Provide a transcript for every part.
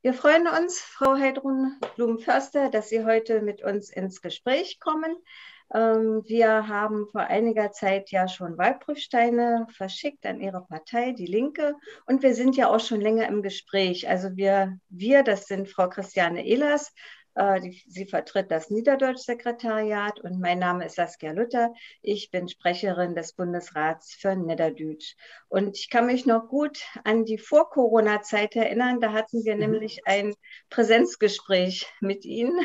Wir freuen uns, Frau Heidrun Blum-Förster, dass Sie heute mit uns ins Gespräch kommen. Wir haben vor einiger Zeit ja schon Wahlprüfsteine verschickt an Ihre Partei, die Linke, und wir sind ja auch schon länger im Gespräch. Also wir das sind Frau Christiane Ehlers, sie vertritt das Niederdeutsch-Sekretariat, und mein Name ist Saskia Luther. Ich bin Sprecherin des Bundesrats für Niederdeutsch. Und ich kann mich noch gut an die Vor-Corona-Zeit erinnern. Da hatten wir nämlich ein Präsenzgespräch mit Ihnen,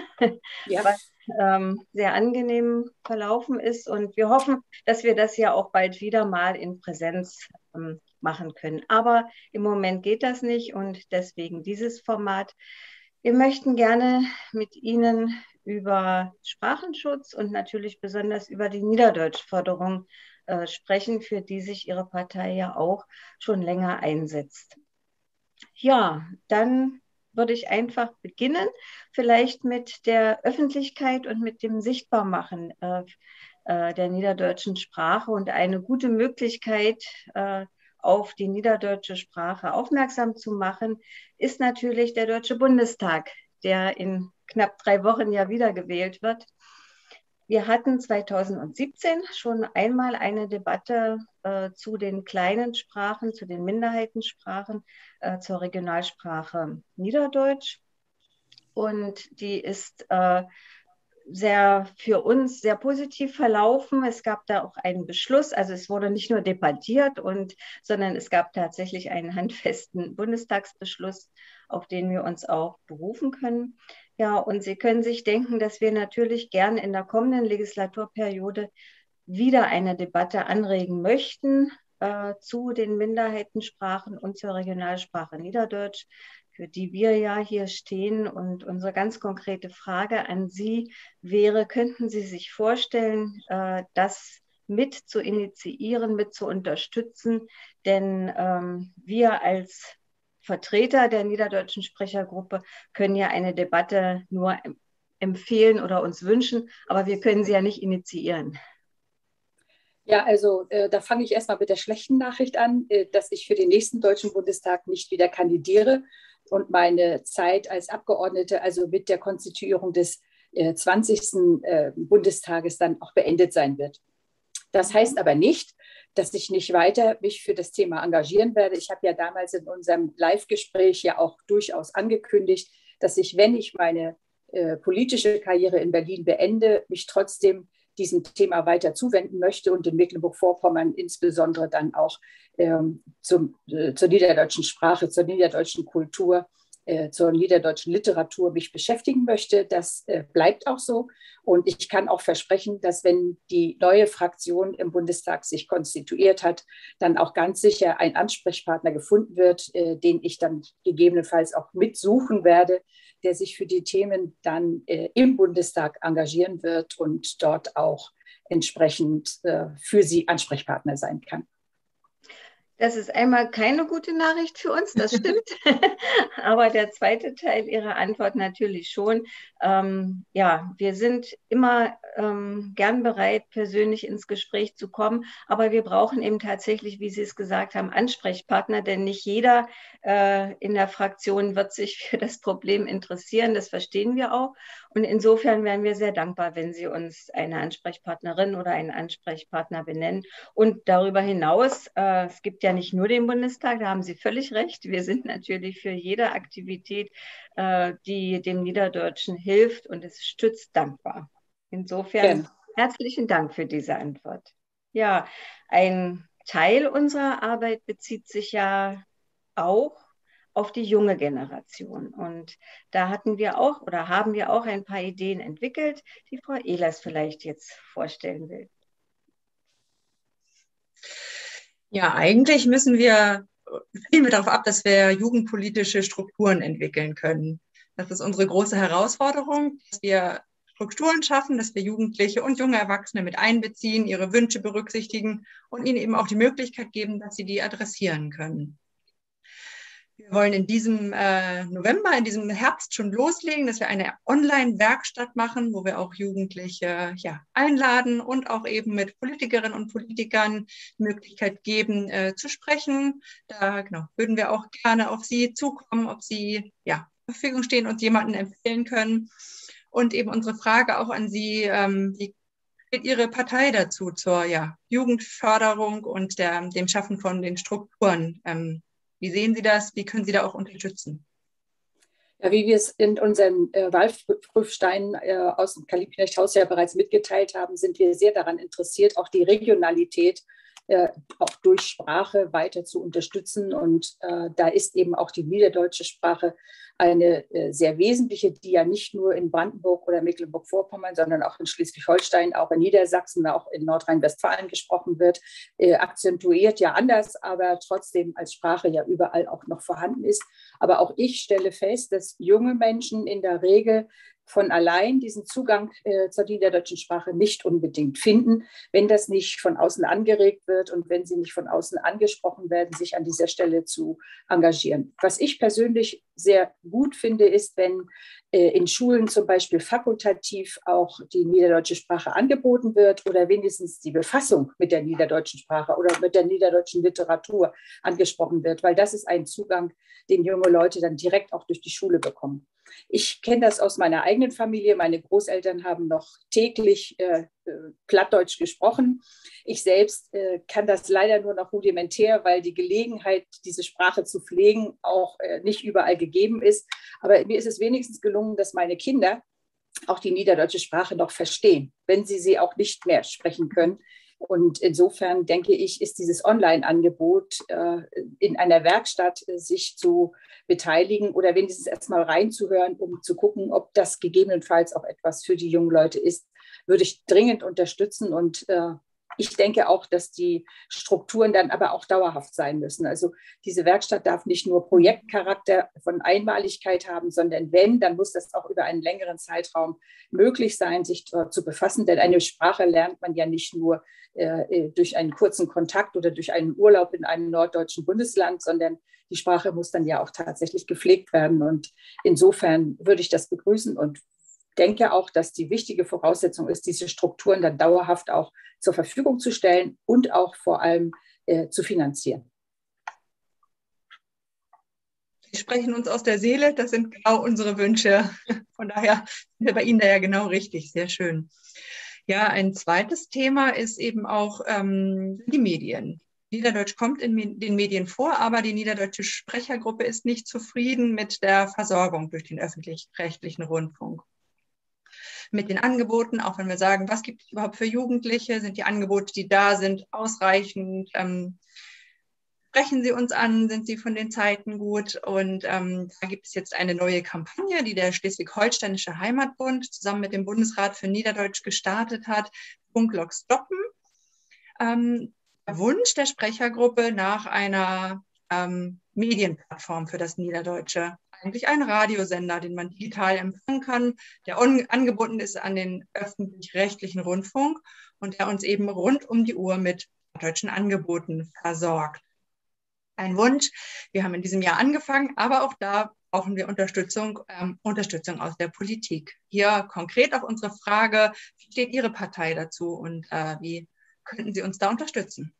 Ja. was sehr angenehm verlaufen ist. Und wir hoffen, dass wir das ja auch bald wieder mal in Präsenz machen können. Aber im Moment geht das nicht, und deswegen dieses Format. Wir möchten gerne mit Ihnen über Sprachenschutz und natürlich besonders über die Niederdeutschförderung sprechen, für die sich Ihre Partei ja auch schon länger einsetzt. Ja, dann würde ich einfach beginnen, vielleicht mit der Öffentlichkeit und mit dem Sichtbarmachen der niederdeutschen Sprache. Und eine gute Möglichkeit, auf die niederdeutsche Sprache aufmerksam zu machen, ist natürlich der Deutsche Bundestag, der in knapp 3 Wochen ja wiedergewählt wird. Wir hatten 2017 schon einmal eine Debatte zu den kleinen Sprachen, zu den Minderheitensprachen, zur Regionalsprache Niederdeutsch. Und die ist für uns sehr positiv verlaufen. Es gab da auch einen Beschluss, also es wurde nicht nur debattiert, sondern es gab tatsächlich einen handfesten Bundestagsbeschluss, auf den wir uns auch berufen können. Ja, und Sie können sich denken, dass wir natürlich gerne in der kommenden Legislaturperiode wieder eine Debatte anregen möchten zu den Minderheitensprachen und zur Regionalsprache Niederdeutsch, für die wir ja hier stehen. Und unsere ganz konkrete Frage an Sie wäre: Könnten Sie sich vorstellen, das mit zu initiieren, mit zu unterstützen? Denn wir als Vertreter der niederdeutschen Sprechergruppe können ja eine Debatte nur empfehlen oder uns wünschen, aber wir können sie ja nicht initiieren. Ja, also da fange ich erstmal mit der schlechten Nachricht an, dass ich für den nächsten Deutschen Bundestag nicht wieder kandidiere und meine Zeit als Abgeordnete, also mit der Konstituierung des 20. Bundestages dann auch beendet sein wird. Das heißt aber nicht, dass ich nicht weiter mich für das Thema engagieren werde. Ich habe ja damals in unserem Live-Gespräch ja auch durchaus angekündigt, dass ich, wenn ich meine politische Karriere in Berlin beende, mich trotzdem diesem Thema weiter zuwenden möchte und in Mecklenburg-Vorpommern insbesondere dann auch zur niederdeutschen Sprache, zur niederdeutschen Kultur, zur niederdeutschen Literatur mich beschäftigen möchte. Das bleibt auch so. Und ich kann auch versprechen, dass, wenn die neue Fraktion im Bundestag sich konstituiert hat, dann auch ganz sicher ein Ansprechpartner gefunden wird, den ich dann gegebenenfalls auch mitsuchen werde, der sich für die Themen dann im Bundestag engagieren wird und dort auch entsprechend für Sie Ansprechpartner sein kann. Das ist einmal keine gute Nachricht für uns, das stimmt. Aber der zweite Teil Ihrer Antwort natürlich schon. Ja, wir sind immer gern bereit, persönlich ins Gespräch zu kommen. Aber wir brauchen eben tatsächlich, wie Sie es gesagt haben, Ansprechpartner. Denn nicht jeder in der Fraktion wird sich für das Problem interessieren. Das verstehen wir auch. Und insofern wären wir sehr dankbar, wenn Sie uns eine Ansprechpartnerin oder einen Ansprechpartner benennen. Und darüber hinaus, es gibt ja nicht nur den Bundestag, da haben Sie völlig recht. Wir sind natürlich für jede Aktivität, die dem Niederdeutschen hilft und es stützt, dankbar. Insofern herzlichen Dank für diese Antwort. Ja, ein Teil unserer Arbeit bezieht sich ja auch auf die junge Generation. Und da haben wir auch ein paar Ideen entwickelt, die Frau Ehlers vielleicht jetzt vorstellen will. Ja, eigentlich zielen wir darauf ab, dass wir jugendpolitische Strukturen entwickeln können. Das ist unsere große Herausforderung, dass wir Strukturen schaffen, dass wir Jugendliche und junge Erwachsene mit einbeziehen, ihre Wünsche berücksichtigen und ihnen eben auch die Möglichkeit geben, dass sie die adressieren können. Wir wollen in diesem November, in diesem Herbst schon loslegen, dass wir eine Online-Werkstatt machen, wo wir auch Jugendliche einladen und auch eben mit Politikerinnen und Politikern die Möglichkeit geben, zu sprechen. Da würden wir auch gerne auf Sie zukommen, ob Sie Verfügung stehen, uns jemanden empfehlen können. Und eben unsere Frage auch an Sie, wie steht Ihre Partei dazu zur Jugendförderung und dem Schaffen von den Strukturen? Wie sehen Sie das? Wie können Sie da auch unterstützen? Ja, wie wir es in unseren Wahlprüfsteinen aus dem Karl-Liebknecht-Haus ja bereits mitgeteilt haben, sind wir sehr daran interessiert, auch die Regionalität auch durch Sprache weiter zu unterstützen. Und da ist eben auch die niederdeutsche Sprache eine sehr wesentliche, die ja nicht nur in Brandenburg oder Mecklenburg-Vorpommern, sondern auch in Schleswig-Holstein, auch in Niedersachsen, auch in Nordrhein-Westfalen gesprochen wird, akzentuiert ja anders, aber trotzdem als Sprache ja überall auch noch vorhanden ist. Aber auch ich stelle fest, dass junge Menschen in der Regel von allein diesen Zugang zur niederdeutschen Sprache nicht unbedingt finden, wenn das nicht von außen angeregt wird und wenn sie nicht von außen angesprochen werden, sich an dieser Stelle zu engagieren. Was ich persönlich sehr gut finde, ist, wenn in Schulen zum Beispiel fakultativ auch die niederdeutsche Sprache angeboten wird oder wenigstens die Befassung mit der niederdeutschen Sprache oder mit der niederdeutschen Literatur angesprochen wird, weil das ist ein Zugang, den junge Leute dann direkt auch durch die Schule bekommen. Ich kenne das aus meiner eigenen Familie. Meine Großeltern haben noch täglich Plattdeutsch gesprochen. Ich selbst kann das leider nur noch rudimentär, weil die Gelegenheit, diese Sprache zu pflegen, auch nicht überall gegeben ist. Aber mir ist es wenigstens gelungen, dass meine Kinder auch die niederdeutsche Sprache noch verstehen, wenn sie auch nicht mehr sprechen können. Und insofern denke ich, ist dieses Online-Angebot in einer Werkstatt sich zu beteiligen oder wenigstens erstmal reinzuhören, um zu gucken, ob das gegebenenfalls auch etwas für die jungen Leute ist, würde ich dringend unterstützen. Und ich denke auch, dass die Strukturen dann aber auch dauerhaft sein müssen. Also diese Werkstatt darf nicht nur Projektcharakter von Einmaligkeit haben, sondern wenn, dann muss das auch über einen längeren Zeitraum möglich sein, sich dort zu befassen. Denn eine Sprache lernt man ja nicht nur durch einen kurzen Kontakt oder durch einen Urlaub in einem norddeutschen Bundesland, sondern die Sprache muss dann ja auch tatsächlich gepflegt werden. Und insofern würde ich das begrüßen und denke auch, dass die wichtige Voraussetzung ist, diese Strukturen dann dauerhaft auch zur Verfügung zu stellen und auch vor allem zu finanzieren. Sie sprechen uns aus der Seele, das sind genau unsere Wünsche. Von daher sind wir bei Ihnen da ja genau richtig, sehr schön. Ja, ein zweites Thema ist eben auch die Medien. Niederdeutsch kommt in den Medien vor, aber die niederdeutsche Sprechergruppe ist nicht zufrieden mit der Versorgung durch den öffentlich-rechtlichen Rundfunk. Mit den Angeboten, auch wenn wir sagen, was gibt es überhaupt für Jugendliche, sind die Angebote, die da sind, ausreichend, sprechen Sie uns an, sind sie von den Zeiten gut? Und da gibt es jetzt eine neue Kampagne, die der Schleswig-Holsteinische Heimatbund zusammen mit dem Bundesrat für Niederdeutsch gestartet hat, Funklok stoppen. Der Wunsch der Sprechergruppe nach einer Medienplattform für das Niederdeutsche. Eigentlich ein Radiosender, den man digital empfangen kann, der angebunden ist an den öffentlich-rechtlichen Rundfunk und der uns eben rund um die Uhr mit deutschen Angeboten versorgt. Ein Wunsch. Wir haben in diesem Jahr angefangen, aber auch da brauchen wir Unterstützung aus der Politik. Hier konkret auf unsere Frage, wie steht Ihre Partei dazu und wie könnten Sie uns da unterstützen?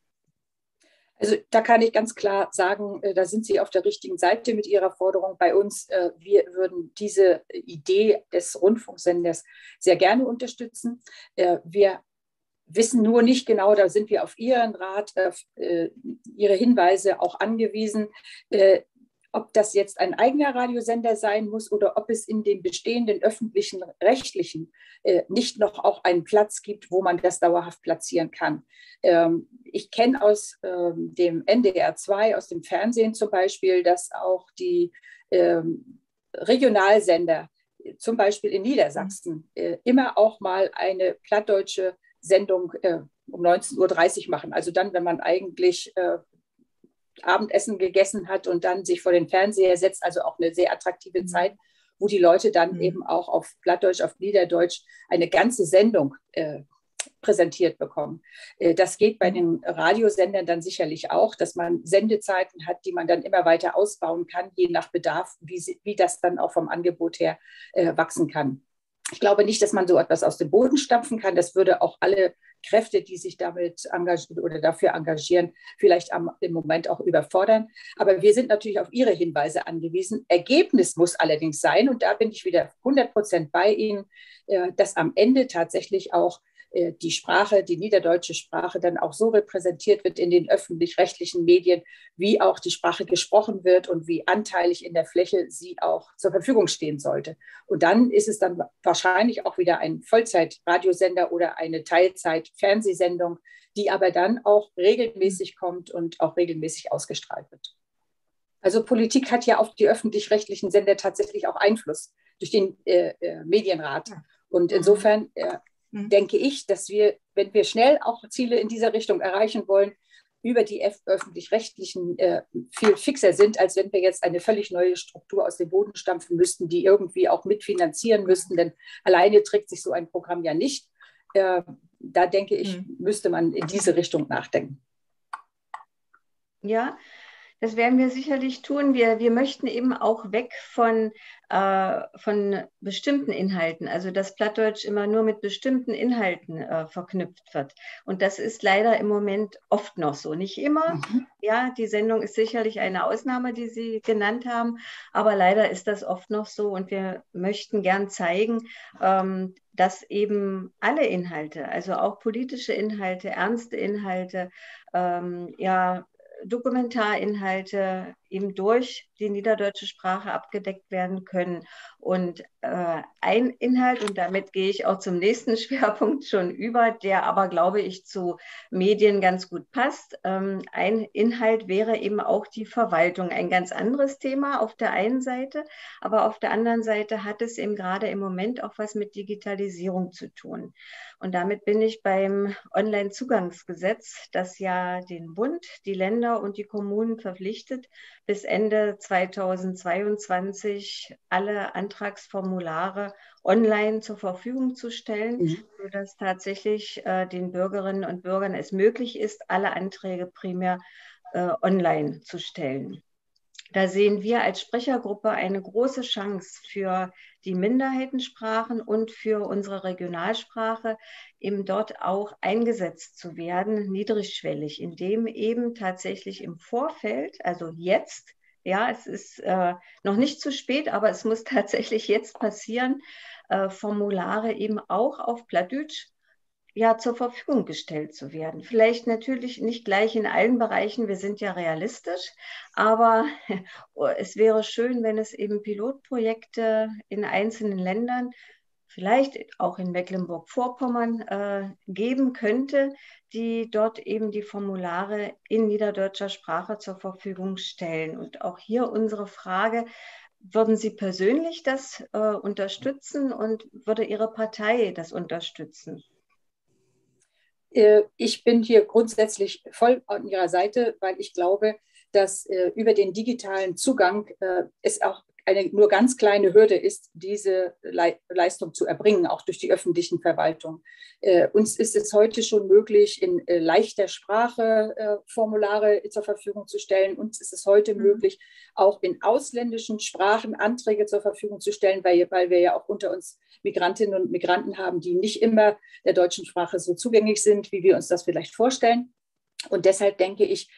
Also da kann ich ganz klar sagen, da sind Sie auf der richtigen Seite mit Ihrer Forderung. Bei uns, wir würden diese Idee des Rundfunksenders sehr gerne unterstützen. Wir wissen nur nicht genau, da sind wir auf Ihren Rat, auf Ihre Hinweise auch angewiesen, ob das jetzt ein eigener Radiosender sein muss oder ob es in den bestehenden öffentlichen Rechtlichen nicht noch auch einen Platz gibt, wo man das dauerhaft platzieren kann. Ich kenne aus dem NDR 2, aus dem Fernsehen zum Beispiel, dass auch die Regionalsender, zum Beispiel in Niedersachsen, immer auch mal eine plattdeutsche Sendung um 19:30 Uhr machen. Also dann, wenn man eigentlich Abendessen gegessen hat und dann sich vor den Fernseher setzt, also auch eine sehr attraktive Zeit, wo die Leute dann eben auch auf Plattdeutsch, auf Niederdeutsch eine ganze Sendung präsentiert bekommen. Das geht bei den Radiosendern dann sicherlich auch, dass man Sendezeiten hat, die man dann immer weiter ausbauen kann, je nach Bedarf, wie das dann auch vom Angebot her wachsen kann. Ich glaube nicht, dass man so etwas aus dem Boden stampfen kann. Das würde auch alle Kräfte, die sich damit engagieren oder dafür engagieren, vielleicht im Moment auch überfordern. Aber wir sind natürlich auf Ihre Hinweise angewiesen. Ergebnis muss allerdings sein, und da bin ich wieder 100% bei Ihnen, dass am Ende tatsächlich auch die Sprache, die niederdeutsche Sprache dann auch so repräsentiert wird in den öffentlich-rechtlichen Medien, wie auch die Sprache gesprochen wird und wie anteilig in der Fläche sie auch zur Verfügung stehen sollte. Und dann ist es dann wahrscheinlich auch wieder ein Vollzeit-Radiosender oder eine Teilzeit-Fernsehsendung, die aber dann auch regelmäßig kommt und auch regelmäßig ausgestrahlt wird. Also Politik hat ja auf die öffentlich-rechtlichen Sender tatsächlich auch Einfluss durch den Medienrat. Und insofern denke ich, dass wir, wenn wir schnell auch Ziele in dieser Richtung erreichen wollen, über die öffentlich-rechtlichen viel fixer sind, als wenn wir jetzt eine völlig neue Struktur aus dem Boden stampfen müssten, die irgendwie auch mitfinanzieren müssten, denn alleine trägt sich so ein Programm ja nicht. Da denke ich, müsste man in diese Richtung nachdenken. Ja, das werden wir sicherlich tun. Wir möchten eben auch weg von bestimmten Inhalten, also dass Plattdeutsch immer nur mit bestimmten Inhalten verknüpft wird. Und das ist leider im Moment oft noch so. Nicht immer. Ja, die Sendung ist sicherlich eine Ausnahme, die Sie genannt haben, aber leider ist das oft noch so. Und wir möchten gern zeigen, dass eben alle Inhalte, also auch politische Inhalte, ernste Inhalte, ja, Dokumentarinhalte eben durch die niederdeutsche Sprache abgedeckt werden können. Und ein Inhalt, und damit gehe ich auch zum nächsten Schwerpunkt schon über, der aber, glaube ich, zu Medien ganz gut passt. Ein Inhalt wäre eben auch die Verwaltung. Ein ganz anderes Thema auf der einen Seite, aber auf der anderen Seite hat es eben gerade im Moment auch was mit Digitalisierung zu tun. Und damit bin ich beim Onlinezugangsgesetz, das ja den Bund, die Länder und die Kommunen verpflichtet, bis Ende 2022 alle Antragsformulare online zur Verfügung zu stellen, sodass tatsächlich den Bürgerinnen und Bürgern es möglich ist, alle Anträge primär online zu stellen. Da sehen wir als Sprechergruppe eine große Chance für die Minderheitensprachen und für unsere Regionalsprache, eben dort auch eingesetzt zu werden, niedrigschwellig, indem eben tatsächlich im Vorfeld, also jetzt, ja, es ist noch nicht zu spät, aber es muss tatsächlich jetzt passieren, Formulare eben auch auf Plattdeutsch ja, zur Verfügung gestellt zu werden. Vielleicht natürlich nicht gleich in allen Bereichen, wir sind ja realistisch, aber es wäre schön, wenn es eben Pilotprojekte in einzelnen Ländern, vielleicht auch in Mecklenburg-Vorpommern, geben könnte, die dort eben die Formulare in niederdeutscher Sprache zur Verfügung stellen. Und auch hier unsere Frage: Würden Sie persönlich das unterstützen und würde Ihre Partei das unterstützen? Ich bin hier grundsätzlich voll an Ihrer Seite, weil ich glaube, dass über den digitalen Zugang es auch eine nur ganz kleine Hürde ist, diese Leistung zu erbringen, auch durch die öffentlichen Verwaltungen. Uns ist es heute schon möglich, in leichter Sprache Formulare zur Verfügung zu stellen. Uns ist es heute möglich, auch in ausländischen Sprachen Anträge zur Verfügung zu stellen, weil wir ja auch unter uns Migrantinnen und Migranten haben, die nicht immer der deutschen Sprache so zugänglich sind, wie wir uns das vielleicht vorstellen. Und deshalb denke ich,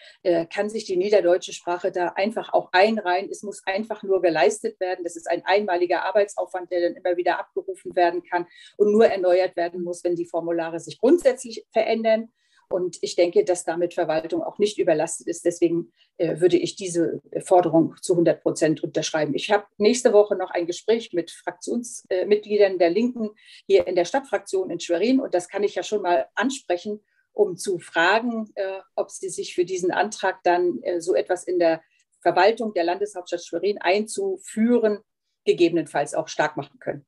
kann sich die niederdeutsche Sprache da einfach auch einreihen. Es muss einfach nur geleistet werden. Das ist ein einmaliger Arbeitsaufwand, der dann immer wieder abgerufen werden kann und nur erneuert werden muss, wenn die Formulare sich grundsätzlich verändern. Und ich denke, dass damit Verwaltung auch nicht überlastet ist. Deswegen würde ich diese Forderung zu 100% unterschreiben. Ich habe nächste Woche noch ein Gespräch mit Fraktionsmitgliedern der Linken hier in der Stadtfraktion in Schwerin. Und das kann ich ja schon mal ansprechen, um zu fragen, ob sie sich für diesen Antrag dann so etwas in der Verwaltung der Landeshauptstadt Schwerin einzuführen, gegebenenfalls auch stark machen können.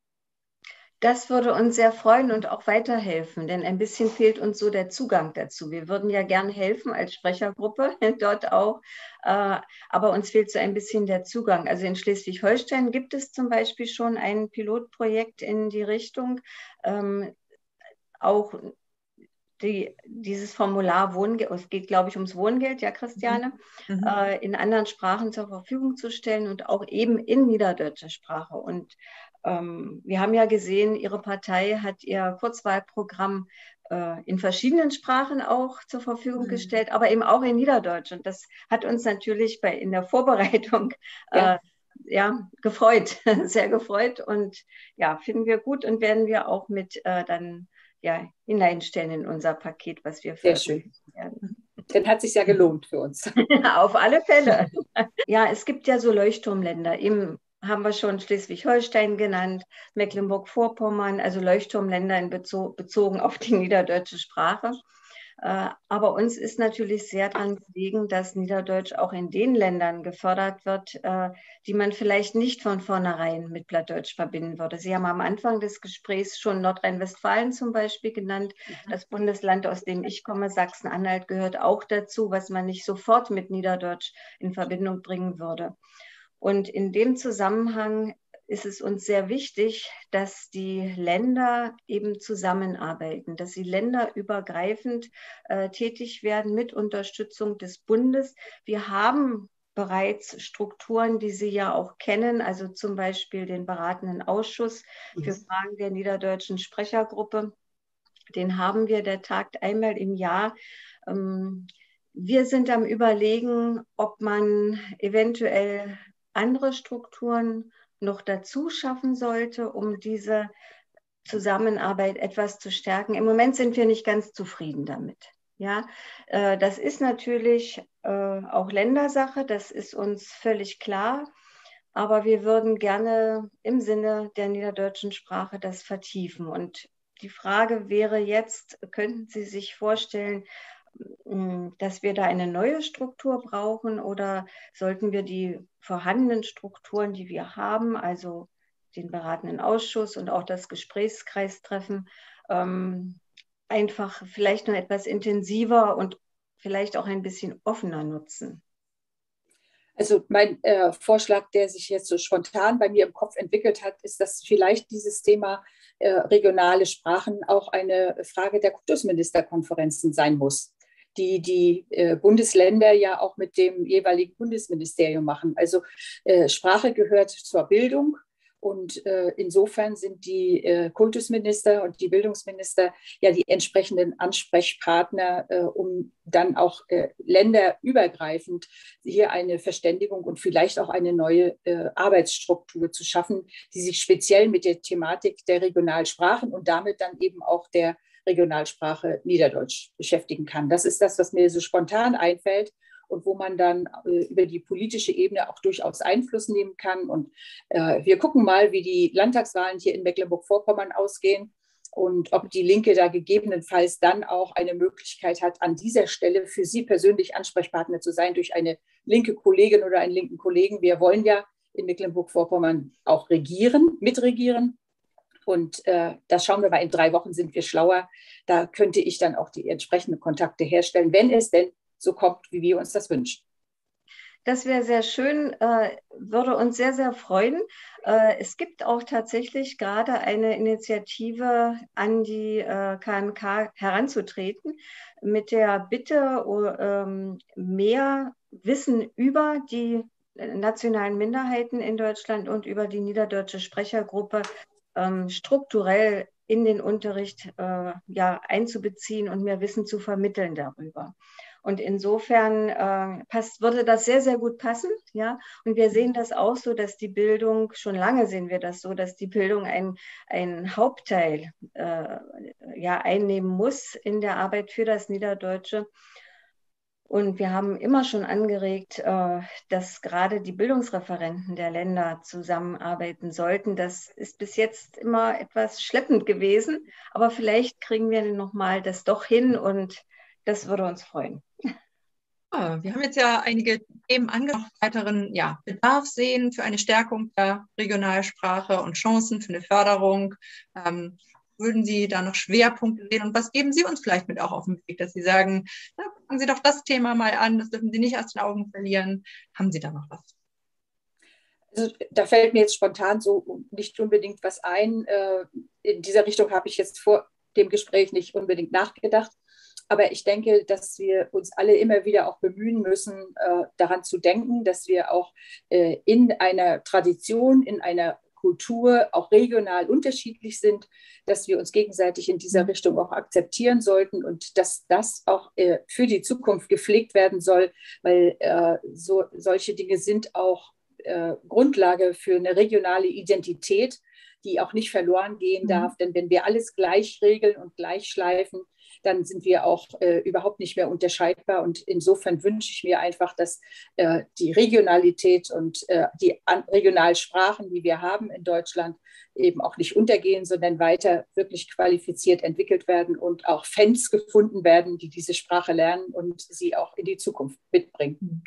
Das würde uns sehr freuen und auch weiterhelfen, denn ein bisschen fehlt uns so der Zugang dazu. Wir würden ja gerne helfen als Sprechergruppe dort auch, aber uns fehlt so ein bisschen der Zugang. Also in Schleswig-Holstein gibt es zum Beispiel schon ein Pilotprojekt in die Richtung, auch dieses Formular Wohngeld, es geht, glaube ich, ums Wohngeld, ja, Christiane, in anderen Sprachen zur Verfügung zu stellen und auch eben in niederdeutscher Sprache. Und wir haben ja gesehen, Ihre Partei hat ihr Kurzwahlprogramm in verschiedenen Sprachen auch zur Verfügung gestellt, aber eben auch in Niederdeutsch. Und das hat uns natürlich in der Vorbereitung gefreut, sehr gefreut. Und ja, finden wir gut und werden wir auch mit dann hineinstellen in unser Paket, was wir veröffentlichen werden. Dann hat es sich ja gelohnt für uns. Auf alle Fälle. Ja, es gibt ja so Leuchtturmländer. Eben haben wir schon Schleswig-Holstein genannt, Mecklenburg-Vorpommern, also Leuchtturmländer bezogen auf die niederdeutsche Sprache. Aber uns ist natürlich sehr daran gelegen, dass Niederdeutsch auch in den Ländern gefördert wird, die man vielleicht nicht von vornherein mit Plattdeutsch verbinden würde. Sie haben am Anfang des Gesprächs schon Nordrhein-Westfalen zum Beispiel genannt. Das Bundesland, aus dem ich komme, Sachsen-Anhalt, gehört auch dazu, was man nicht sofort mit Niederdeutsch in Verbindung bringen würde. Und in dem Zusammenhang ist es uns sehr wichtig, dass die Länder eben zusammenarbeiten, dass sie länderübergreifend tätig werden mit Unterstützung des Bundes. Wir haben bereits Strukturen, die Sie ja auch kennen, also zum Beispiel den beratenden Ausschuss für Fragen der niederdeutschen Sprechergruppe. Den haben wir, der tagt einmal im Jahr. Wir sind am Überlegen, ob man eventuell andere Strukturen noch dazu schaffen sollte, um diese Zusammenarbeit etwas zu stärken. Im Moment sind wir nicht ganz zufrieden damit. Ja, das ist natürlich auch Ländersache, das ist uns völlig klar, aber wir würden gerne im Sinne der niederdeutschen Sprache das vertiefen. Und die Frage wäre jetzt, könnten Sie sich vorstellen, dass wir da eine neue Struktur brauchen oder sollten wir die vorhandenen Strukturen, die wir haben, also den beratenden Ausschuss und auch das Gesprächskreistreffen, einfach vielleicht noch etwas intensiver und vielleicht auch ein bisschen offener nutzen? Also mein Vorschlag, der sich jetzt so spontan bei mir im Kopf entwickelt hat, ist, dass vielleicht dieses Thema regionale Sprachen auch eine Frage der Kultusministerkonferenzen sein muss, die Bundesländer ja auch mit dem jeweiligen Bundesministerium machen. Also Sprache gehört zur Bildung und insofern sind die Kultusminister und die Bildungsminister ja die entsprechenden Ansprechpartner, um dann auch länderübergreifend hier eine Verständigung und vielleicht auch eine neue Arbeitsstruktur zu schaffen, die sich speziell mit der Thematik der Regionalsprachen und damit dann eben auch der Regionalsprache Niederdeutsch beschäftigen kann. Das ist das, was mir so spontan einfällt und wo man dann über die politische Ebene auch durchaus Einfluss nehmen kann. Und wir gucken mal, wie die Landtagswahlen hier in Mecklenburg-Vorpommern ausgehen und ob die Linke da gegebenenfalls dann auch eine Möglichkeit hat, an dieser Stelle für Sie persönlich Ansprechpartner zu sein durch eine linke Kollegin oder einen linken Kollegen. Wir wollen ja in Mecklenburg-Vorpommern auch regieren, mitregieren. Und das schauen wir mal, in 3 Wochen sind wir schlauer. Da könnte ich dann auch die entsprechenden Kontakte herstellen, wenn es denn so kommt, wie wir uns das wünschen. Das wäre sehr schön, würde uns sehr, sehr freuen. Es gibt auch tatsächlich gerade eine Initiative, an die KMK heranzutreten, mit der Bitte, mehr Wissen über die nationalen Minderheiten in Deutschland und über die niederdeutsche Sprechergruppe strukturell in den Unterricht einzubeziehen und mehr Wissen zu vermitteln darüber. Und insofern würde das sehr, sehr gut passen. Ja? Und wir sehen das auch so, dass die Bildung, schon lange sehen wir das so, dass die Bildung einen Hauptteil einnehmen muss in der Arbeit für das Niederdeutsche. Und wir haben immer schon angeregt, dass gerade die Bildungsreferenten der Länder zusammenarbeiten sollten. Das ist bis jetzt immer etwas schleppend gewesen, aber vielleicht kriegen wir nochmal das doch hin und das würde uns freuen. Ja, wir haben jetzt ja einige Themen angesprochen, weiteren Bedarf sehen für eine Stärkung der Regionalsprache und Chancen für eine Förderung. Würden Sie da noch Schwerpunkte sehen und was geben Sie uns vielleicht mit auch auf den Weg, dass Sie sagen, gucken Sie doch das Thema mal an, das dürfen Sie nicht aus den Augen verlieren. Haben Sie da noch was? Also, da fällt mir jetzt spontan so nicht unbedingt was ein. In dieser Richtung habe ich jetzt vor dem Gespräch nicht unbedingt nachgedacht. Aber ich denke, dass wir uns alle immer wieder auch bemühen müssen, daran zu denken, dass wir auch in einer Tradition, in einer Kultur auch regional unterschiedlich sind, dass wir uns gegenseitig in dieser Richtung auch akzeptieren sollten und dass das auch für die Zukunft gepflegt werden soll, weil solche Dinge sind auch Grundlage für eine regionale Identität, die auch nicht verloren gehen darf. Denn wenn wir alles gleich regeln und gleich schleifen, dann sind wir auch überhaupt nicht mehr unterscheidbar. Und insofern wünsche ich mir einfach, dass die Regionalität und die Regionalsprachen, die wir haben in Deutschland, eben auch nicht untergehen, sondern weiter wirklich qualifiziert entwickelt werden und auch Fans gefunden werden, die diese Sprache lernen und sie auch in die Zukunft mitbringen.